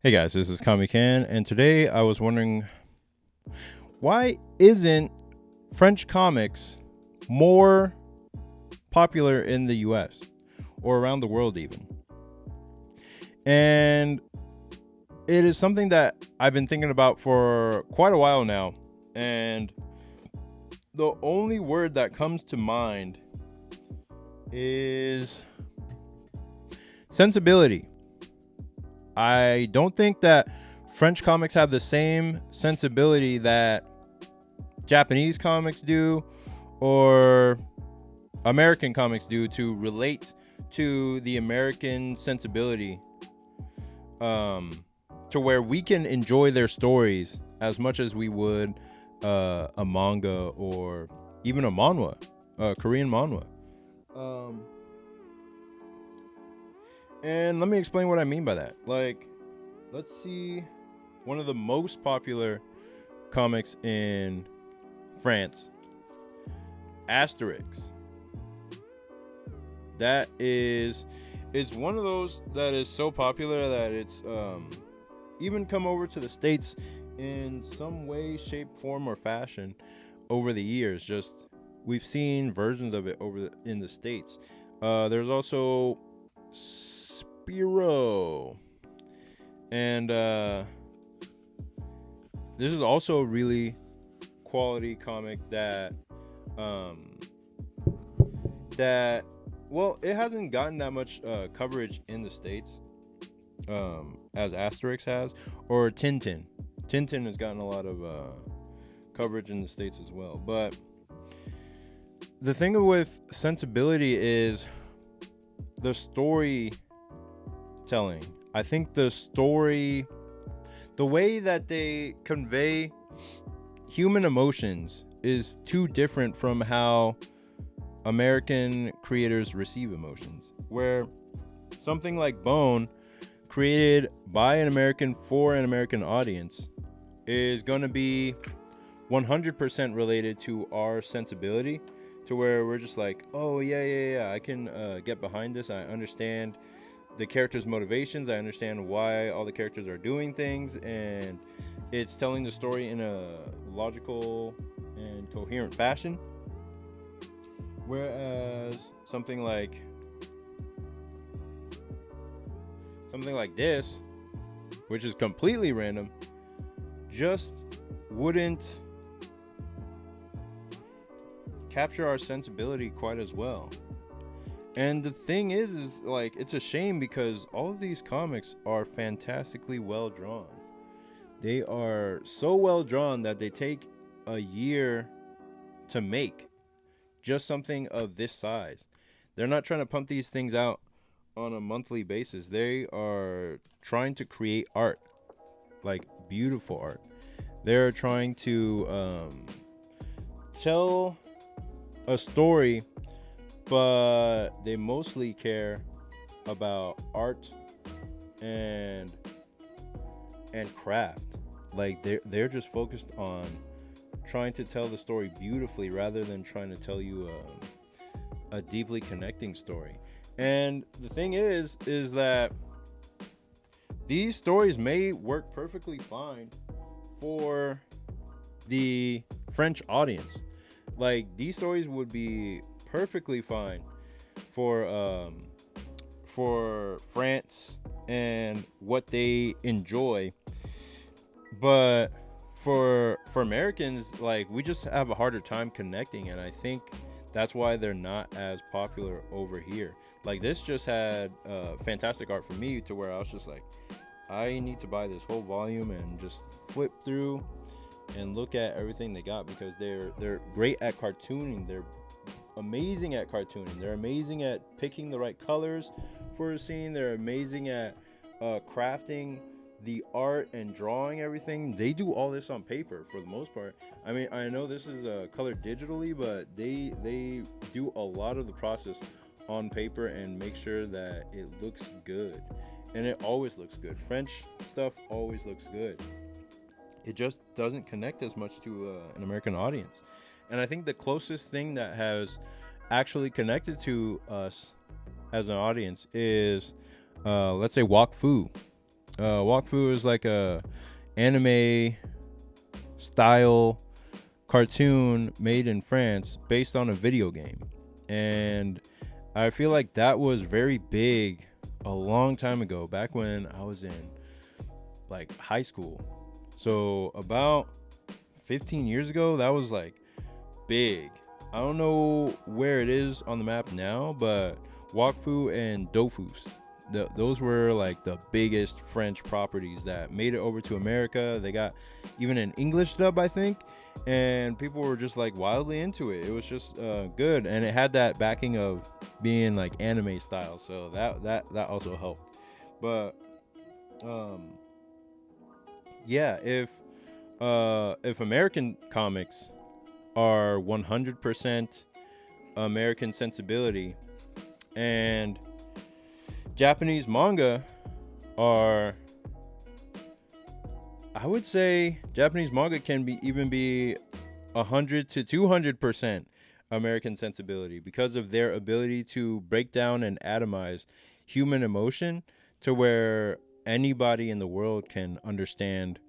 Hey guys, this is Kami Kan, and today I was wondering, why isn't French comics more popular in the US or around the world even? And it is something that I've been thinking about for quite a while now, and the only word that comes to mind is sensibility. I don't think that French comics have the same sensibility that Japanese comics do or American comics do to relate to the American sensibility, to where we can enjoy their stories as much as we would a manga or even a manhwa, a Korean manhwa. Um, and let me explain what I mean by that. Like, let's see, one of the most popular comics in France, Asterix. That is one of those that is so popular that it's even come over to the States in some way, shape, form, or fashion over the years. Just we've seen versions of it in the States. There's also Spiro, and this is also a really quality comic that um, that well, it hasn't gotten that much coverage in the States as Asterix has, or Tintin. Tintin has gotten a lot of coverage in the States as well. But the thing with sensibility is the storytelling. I think the way that they convey human emotions is too different from how American creators receive emotions. Where something like Bone, created by an American for an American audience, is going to be 100% related to our sensibility, to where we're just like, oh, yeah, I can get behind this. I understand the characters' motivations. I understand why all the characters are doing things. And it's telling the story in a logical and coherent fashion. Whereas something like this, which is completely random, just wouldn't capture our sensibility quite as well. And the thing is like, it's a shame because all of these comics are fantastically well drawn. They are so well drawn that they take a year to make just something of this size. They're not trying to pump these things out on a monthly basis. They are trying to create art, like beautiful art. They're trying to tell a story, but they mostly care about art and craft. Like they're just focused on trying to tell the story beautifully rather than trying to tell you a deeply connecting story. And the thing is that these stories may work perfectly fine for the French audience. Like these stories would be perfectly fine for France and what they enjoy, but for Americans, like, we just have a harder time connecting, and I think that's why they're not as popular over here. Like this just had fantastic art for me, to where I was just like, I need to buy this whole volume and just flip through and look at everything they got, because they're great at cartooning. They're amazing at cartooning. They're amazing at picking the right colors for a scene. They're amazing at crafting the art and drawing everything. They do all this on paper for the most part. I mean, I know this is colored digitally, but they do a lot of the process on paper and make sure that it looks good. And it always looks good. French stuff always looks good. It just doesn't connect as much to an American audience. And I think the closest thing that has actually connected to us as an audience is, let's say, Wok Fu. Wakfu is like a anime style cartoon made in France based on a video game. And I feel like that was very big a long time ago, back when I was in like high school. So about 15 years ago, that was like big. I don't know where it is on the map now, but Wakfu and Dofus, those were like the biggest French properties that made it over to America. They got even an English dub, I think, and people were just like wildly into it. It was just good, and it had that backing of being like anime style, so that also helped. But yeah, if American comics are 100% American sensibility, and Japanese manga are, I would say Japanese manga can be 100 to 200% American sensibility, because of their ability to break down and atomize human emotion to where anybody in the world can understand,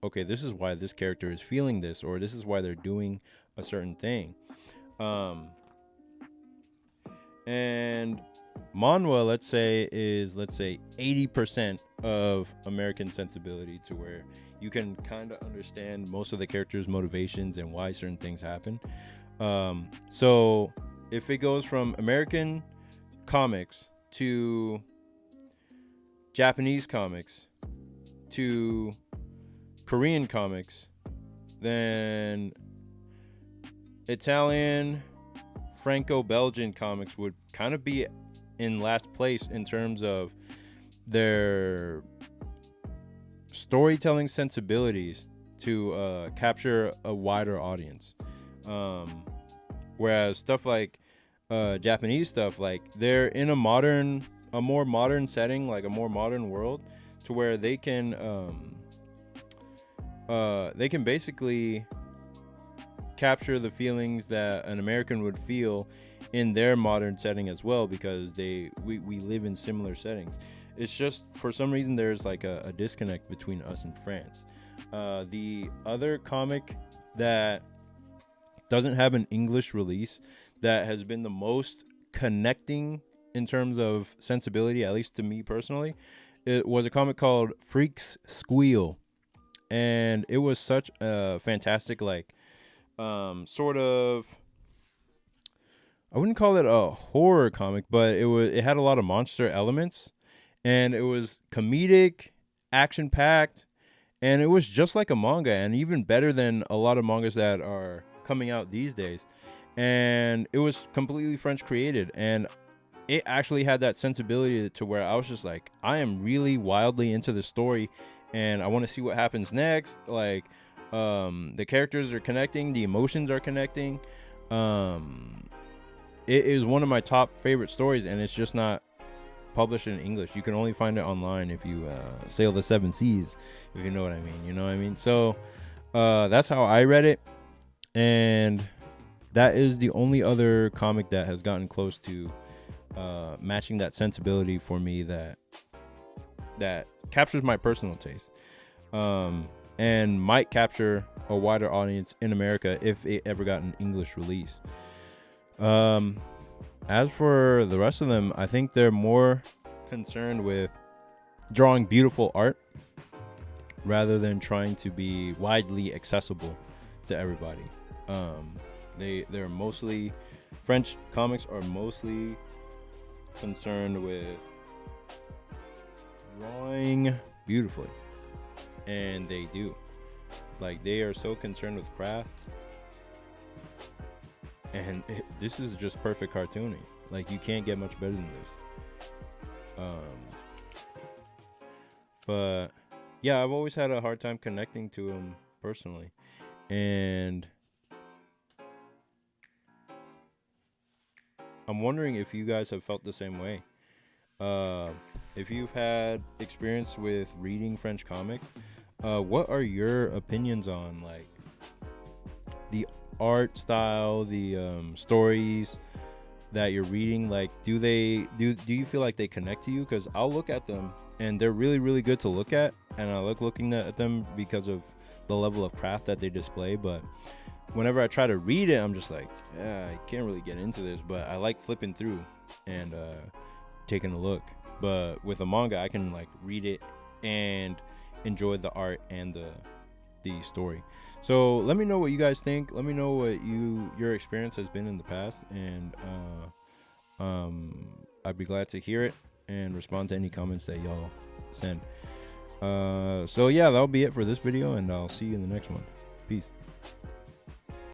okay, this is why this character is feeling this, or this is why they're doing a certain thing. And manhwa, let's say 80% of American sensibility, to where you can kind of understand most of the characters' motivations and why certain things happen. So if it goes from American comics to Japanese comics to Korean comics, then Italian, Franco-Belgian comics would kind of be in last place in terms of their storytelling sensibilities to capture a wider audience. Whereas stuff like Japanese stuff, like they're in a more modern setting, like a more modern world, to where they can basically capture the feelings that an American would feel in their modern setting as well, because we live in similar settings. It's just for some reason there's like a disconnect between us and France. The other comic that doesn't have an English release that has been the most connecting in terms of sensibility, at least to me personally, it was a comic called Freaks Squeal. And it was such a fantastic, like, sort of, I wouldn't call it a horror comic, but it had a lot of monster elements, and it was comedic, action packed, and it was just like a manga, and even better than a lot of mangas that are coming out these days. And it was completely French created, and it actually had that sensibility to where I was just like, I am really wildly into the story, and I want to see what happens next. Like, the characters are connecting, the emotions are connecting. It is one of my top favorite stories, and it's just not published in English. You can only find it online if you sail the 7 seas, if you know what I mean. You know what I mean? So that's how I read it, and that is the only other comic that has gotten close to matching that sensibility for me, that captures my personal taste, and might capture a wider audience in America if it ever got an English release. As for the rest of them, I think they're more concerned with drawing beautiful art rather than trying to be widely accessible to everybody. They're mostly, French comics are mostly concerned with drawing beautifully, and they do. Like, they are so concerned with craft, and this is just perfect cartooning. Like, you can't get much better than this. But yeah, I've always had a hard time connecting to them personally, and I'm wondering if you guys have felt the same way. If you've had experience with reading French comics, what are your opinions on, like, the art style, the stories that you're reading? Like, do you feel like they connect to you? Because I'll look at them and they're really, really good to look at, and I like looking at them because of the level of craft that they display. But whenever I try to read it, I'm just like, yeah, I can't really get into this, but I like flipping through and taking a look. But with a manga, I can like read it and enjoy the art and the story. So let me know what you guys think. Let me know what your experience has been in the past, and I'd be glad to hear it and respond to any comments that y'all send. So yeah, that'll be it for this video, and I'll see you in the next one. Peace.